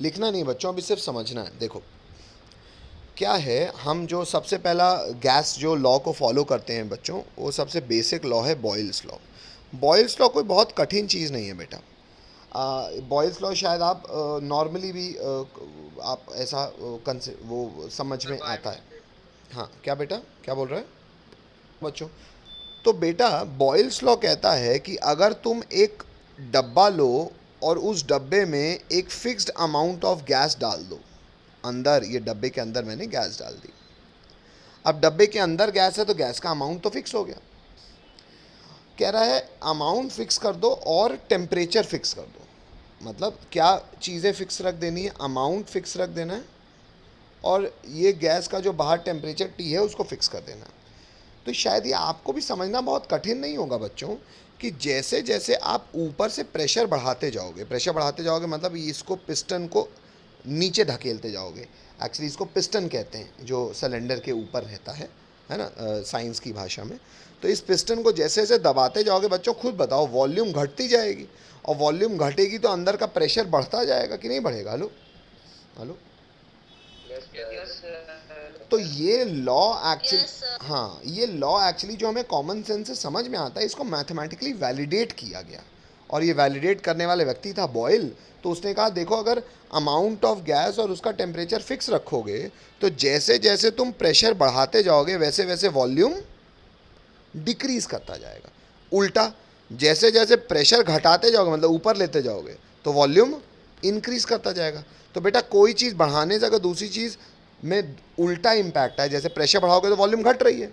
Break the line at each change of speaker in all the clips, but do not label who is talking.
लिखना नहीं बच्चों, अभी सिर्फ समझना है। देखो क्या है, हम जो सबसे पहला गैस जो लॉ को फॉलो करते हैं बच्चों, वो सबसे बेसिक लॉ है बॉयल्स लॉ। बॉयल्स लॉ कोई बहुत कठिन चीज़ नहीं है बेटा। बॉयल्स लॉ शायद आप नॉर्मली भी आप ऐसा वो समझ में आता है। हाँ क्या बेटा, क्या बोल रहे हैं बच्चों? तो बेटा बॉयल्स लॉ कहता है कि अगर तुम एक डब्बा लो और उस डब्बे में एक फिक्स्ड अमाउंट ऑफ गैस डाल दो, अंदर ये डब्बे के अंदर मैंने गैस डाल दी। अब डब्बे के अंदर गैस है तो गैस का अमाउंट तो फिक्स हो गया। कह रहा है अमाउंट फिक्स कर दो और टेम्परेचर फिक्स कर दो। मतलब क्या चीज़ें फिक्स रख देनी है? अमाउंट फिक्स रख देना है और ये गैस का जो बाहर टेम्परेचर टी है उसको फिक्स कर देना है। तो शायद ये आपको भी समझना बहुत कठिन नहीं होगा बच्चों कि जैसे जैसे आप ऊपर से प्रेशर बढ़ाते जाओगे, प्रेशर बढ़ाते जाओगे मतलब इसको पिस्टन को नीचे धकेलते जाओगे। एक्चुअली इसको पिस्टन कहते हैं जो सिलेंडर के ऊपर रहता है ना, साइंस की भाषा में। तो इस पिस्टन को जैसे जैसे दबाते जाओगे बच्चों, खुद बताओ वॉल्यूम घटती जाएगी, और वॉल्यूम घटेगी तो अंदर का प्रेशर बढ़ता जाएगा कि नहीं बढ़ेगा? Hello hello. तो ये लॉ एक्चुअली, हाँ ये लॉ एक्चुअली जो हमें कॉमन सेंस से समझ में आता है, इसको मैथमेटिकली वैलिडेट किया गया। और ये वैलिडेट करने वाले व्यक्ति था बॉयल। तो उसने कहा देखो अगर अमाउंट ऑफ गैस और उसका टेम्परेचर फिक्स रखोगे तो जैसे जैसे तुम प्रेशर बढ़ाते जाओगे वैसे वैसे वॉल्यूम डिक्रीज करता जाएगा। उल्टा जैसे जैसे प्रेशर घटाते जाओगे मतलब ऊपर लेते जाओगे तो वॉल्यूम इंक्रीज करता जाएगा। तो बेटा कोई चीज़ बढ़ाने से अगर दूसरी चीज़ में उल्टा इम्पैक्ट है, जैसे प्रेशर बढ़ाओगे तो वॉल्यूम घट रही है,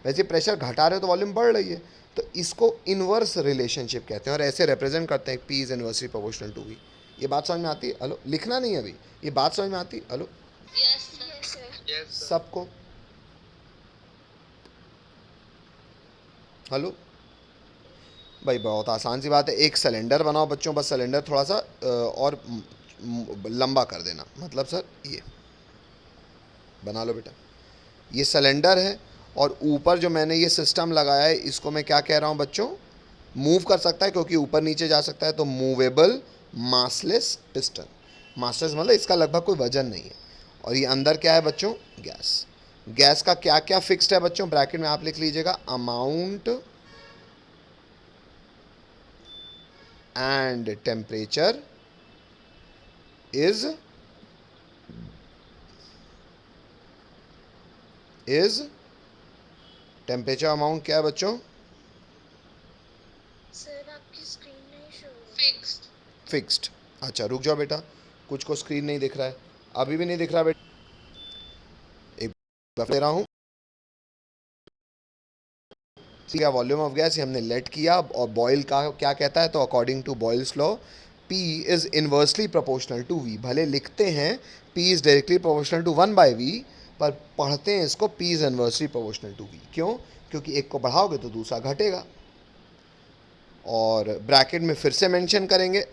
वैसे प्रेशर घटा रहे हो तो वॉल्यूम बढ़ रही है। तो इसको इन्वर्स रिलेशनशिप कहते हैं और ऐसे रिप्रेजेंट करते हैं P is inversely proportional to V. ये बात समझ में आती है? हेलो, लिखना नहीं है अभी, ये बात समझ में आती है? हेलो सबको? हेलो भाई, बहुत आसान सी बात है। एक सिलेंडर बनाओ बच्चों, बस सिलेंडर थोड़ा सा और लंबा कर देना। मतलब सर ये बना लो बेटा, ये सिलेंडर है और ऊपर जो मैंने ये सिस्टम लगाया है इसको मैं क्या कह रहा हूँ बच्चों? मूव कर सकता है क्योंकि ऊपर नीचे जा सकता है, तो मूवेबल मासलेस पिस्टन। मासलेस मतलब इसका लगभग कोई वजन नहीं है। और ये अंदर क्या है बच्चों? गैस। गैस का क्या क्या फिक्स्ड है बच्चों? ब्रैकेट में आप लिख लीजिएगा amount and temperature is temperature amount क्या है बच्चों?
सर आपकी स्क्रीन नहीं शो फिक्स्ड।
फिक्स्ड। अच्छा रुक जाओ बेटा, कुछ को स्क्रीन नहीं दिख रहा है, अभी भी नहीं दिख रहा बेटा, एक बार दे रहा हूँ। ठीक है, वॉल्यूम ऑफ गैस हमने लेट किया और बॉयल का क्या कहता है? तो according to Boyle's law P is inversely proportional to V। भले लिखते हैं P is directly proportional to 1/V, पर पढ़ते हैं इसको P is inversely proportional to V। क्यों? क्योंकि एक को बढ़ाओगे तो दूसरा घटेगा। और ब्रैकेट में फिर से मेंशन करेंगे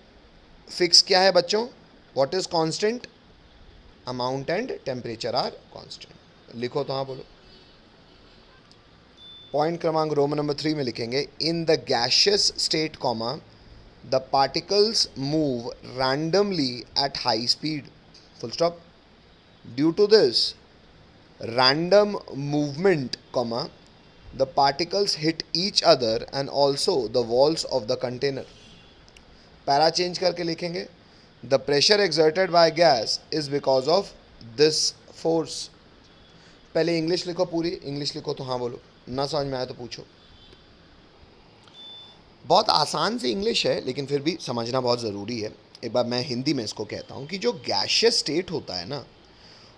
फिक्स क्या है बच्चों? What is constant? Amount and temperature are constant. लिखो तो, हाँ बोलो। पॉइंट क्रमांक रोमन नंबर 3 में लिखेंगे in the gaseous state comma the particles move randomly at high speed, full stop. Due to this random movement comma the particles hit each other and also the walls of the container। Para change करके लिखेंगे the pressure exerted by gas is because of this force. पहले English लिखो, पूरी English लिखो तो हाँ बोलो, ना समझ में आया तो पूछो। बहुत आसान सी इंग्लिश है लेकिन फिर भी समझना बहुत ज़रूरी है। एक बार मैं हिंदी में इसको कहता हूँ कि जो गैशियस स्टेट होता है ना,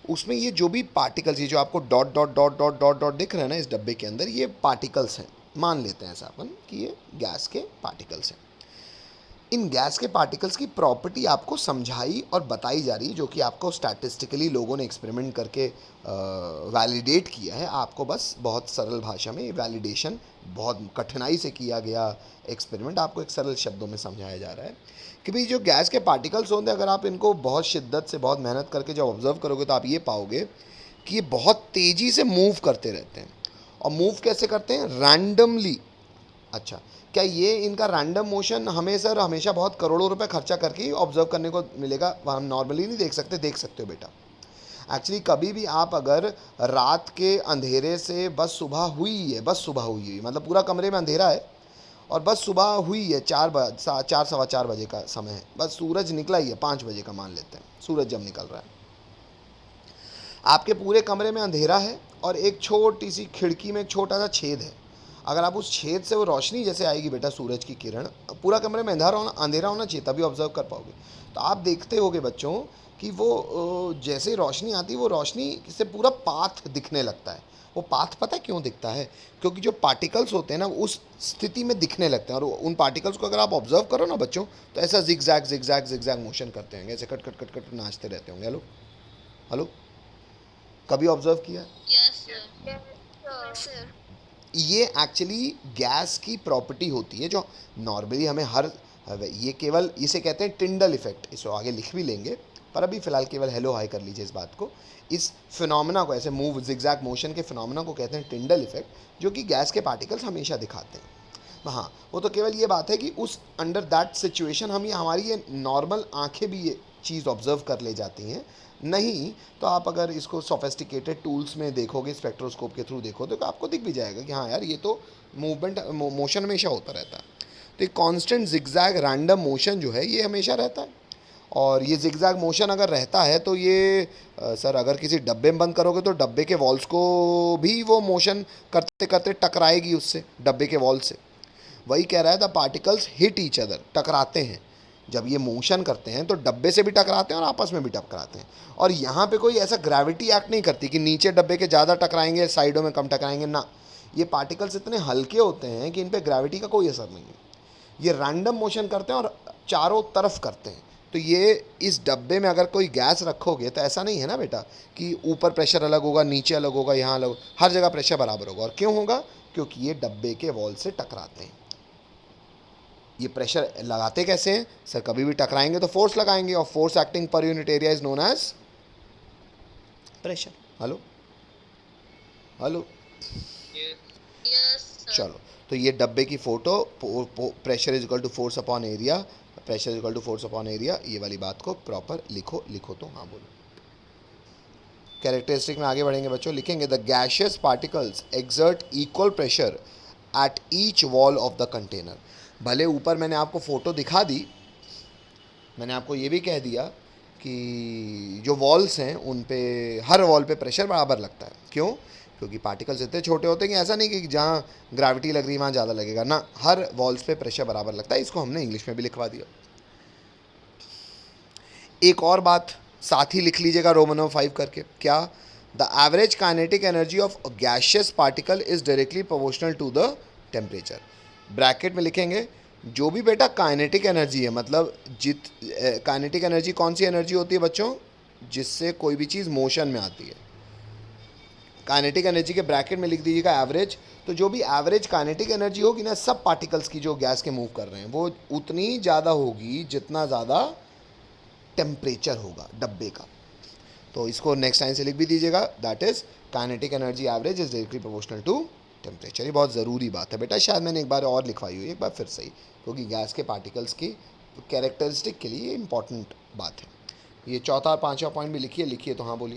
उसमें ये जो भी पार्टिकल्स, ये जो आपको dot dot dot dot dot dot दिख रहे हैं ना इस डब्बे के अंदर, ये पार्टिकल्स हैं। मान लेते हैं ऐसा अपन कि ये गैस के पार्टिकल्स हैं। इन गैस के पार्टिकल्स की प्रॉपर्टी आपको समझाई और बताई जा रही है, जो कि आपको स्टैटिस्टिकली लोगों ने एक्सपेरिमेंट करके वैलिडेट किया है। आपको बस बहुत सरल भाषा में वैलिडेशन, बहुत कठिनाई से किया गया एक्सपेरिमेंट आपको एक सरल शब्दों में समझाया जा रहा है कि भाई जो गैस के पार्टिकल्स होते हैं, अगर आप इनको बहुत शिद्दत से, बहुत मेहनत करके जब ऑब्जर्व करोगे तो आप ये पाओगे कि ये बहुत तेज़ी से मूव करते रहते हैं। और मूव कैसे करते हैं? रैंडमली। अच्छा, क्या ये इनका रैंडम मोशन हमें सर हमेशा बहुत करोड़ों रुपए खर्चा करके ही ऑब्जर्व करने को मिलेगा? हम नॉर्मली नहीं देख सकते हो बेटा। एक्चुअली कभी भी आप अगर रात के अंधेरे से बस सुबह हुई है, बस सुबह हुई है मतलब पूरा कमरे में अंधेरा है और बस सुबह हुई है, 4 सवा 4 बजे का समय है, बस सूरज निकला ही है, 5 बजे का मान लेते हैं सूरज जब निकल रहा है, आपके पूरे कमरे में अंधेरा है और एक छोटी सी खिड़की में एक छोटा सा छेद है। अगर आप उस छेद से वो रोशनी जैसे आएगी बेटा, सूरज की किरण, पूरा कमरे में अंधेरा होना चाहिए तभी ऑब्जर्व कर पाओगे। तो आप देखते होगे बच्चों कि वो जैसे ही रोशनी आती है वो रोशनी से पूरा पाथ दिखने लगता है। वो पाथ पता है क्यों दिखता है? क्योंकि जो पार्टिकल्स होते हैं ना उस स्थिति में दिखने लगते हैं, और उन पार्टिकल्स को अगर आप ऑब्जर्व करो ना बच्चों, तो ऐसा जिगजैग मोशन करते होंगे, ऐसे कट कट कट कट नाचते रहते होंगे। हेलो हेलो, कभी ऑब्जर्व किया?
Yes, sir. Yes, sir.
ये एक्चुअली गैस की प्रॉपर्टी होती है जो नॉर्मली हमें हर, ये केवल इसे कहते हैं टिंडल इफेक्ट, इसको आगे लिख भी लेंगे, पर अभी फ़िलहाल केवल हेलो हाई कर लीजिए इस बात को। इस फिनोमेना को, ऐसे मूव जिगजैग मोशन के फिनोमेना को कहते हैं टिंडल इफेक्ट, जो कि गैस के पार्टिकल्स हमेशा दिखाते हैं। हाँ, वो तो केवल ये बात है कि उस अंडर दैट सिचुएशन हम ये हमारी ये नॉर्मल आंखें भी ये चीज़ ऑब्जर्व कर ले जाती हैं। नहीं तो आप अगर इसको सोफेस्टिकेटेड टूल्स में देखोगे, स्पेक्ट्रोस्कोप के थ्रू देखो, तो आपको दिख भी जाएगा कि हाँ यार ये तो मूवमेंट मोशन हमेशा होता रहता है। तो एक कांस्टेंट जिगजैग रैंडम मोशन जो है ये हमेशा रहता है। और ये जिगजैग मोशन अगर रहता है तो ये सर अगर किसी डब्बे में बंद करोगे तो डब्बे के वॉल्स को भी वो मोशन करते करते टकराएगी उससे, डब्बे के वॉल से। वही कह रहा है, the particles hit each other, टकराते हैं। जब ये मोशन करते हैं तो डब्बे से भी टकराते हैं और आपस में भी टकराते हैं। और यहाँ पे कोई ऐसा ग्रेविटी एक्ट नहीं करती कि नीचे डब्बे के ज़्यादा टकराएंगे, साइडों में कम टकराएंगे ना। ये पार्टिकल्स इतने हल्के होते हैं कि इन पे ग्रेविटी का कोई असर नहीं है। ये रैंडम मोशन करते हैं और चारों तरफ करते हैं। तो ये इस डब्बे में अगर कोई गैस रखोगे तो ऐसा नहीं है ना बेटा कि ऊपर प्रेशर अलग होगा, नीचे अलग होगा, यहाँ अलग, हर जगह प्रेशर बराबर होगा। और क्यों होगा? क्योंकि ये डब्बे के वॉल से टकराते हैं। ये प्रेशर लगाते कैसे हैं सर? कभी भी टकराएंगे तो फोर्स लगाएंगे, और फोर्स एक्टिंग पर unit area is known as pressure. Hello hello,
Yes, sir.
चलो, तो ये डब्बे की photo, pressure is equal to force upon area, pressure is equal to force upon area, ये वाली बात को प्रॉपर लिखो तो हाँ बोलो। कैरेक्टरिस्टिक में आगे बढ़ेंगे बच्चों, लिखेंगे the gaseous particles exert equal pressure at each wall of the container. भले ऊपर मैंने आपको फ़ोटो दिखा दी, मैंने आपको ये भी कह दिया कि जो वॉल्स हैं उन पे, हर वॉल पे प्रेशर बराबर लगता है। क्यों? क्योंकि पार्टिकल्स इतने छोटे होते हैं कि ऐसा नहीं कि जहाँ ग्रेविटी लग रही है वहाँ ज़्यादा लगेगा ना, हर वॉल्स पे प्रेशर बराबर लगता है। इसको हमने इंग्लिश में भी लिखवा दिया। एक और बात साथ ही लिख लीजिएगा रोमन 5 करके, क्या? The average kinetic energy of gaseous particle is directly proportional to the temperature. Bracket में लिखेंगे जो भी बेटा काइनेटिक एनर्जी है, मतलब काइनेटिक एनर्जी कौन सी एनर्जी होती है बच्चों? जिससे कोई भी चीज़ मोशन में आती है। काइनेटिक एनर्जी के ब्रैकेट में लिख दीजिएगा एवरेज। तो जो भी एवरेज काइनेटिक एनर्जी होगी ना सब पार्टिकल्स की जो गैस के मूव कर रहे हैं, वो उतनी ज़्यादा होगी जितना ज़्यादा टेम्परेचर होगा डब्बे का। तो इसको नेक्स्ट लाइन से लिख भी दीजिएगा, that is kinetic energy average is directly proportional to temperature. ये बहुत ज़रूरी बात है बेटा, शायद मैंने एक बार और लिखवाई हुई, एक बार फिर सही, क्योंकि गैस के पार्टिकल्स की कैरेक्टरिस्टिक के लिए इंपॉर्टेंट बात है। ये चौथा और पांचवा पॉइंट भी लिखिए तो हाँ बोलिए।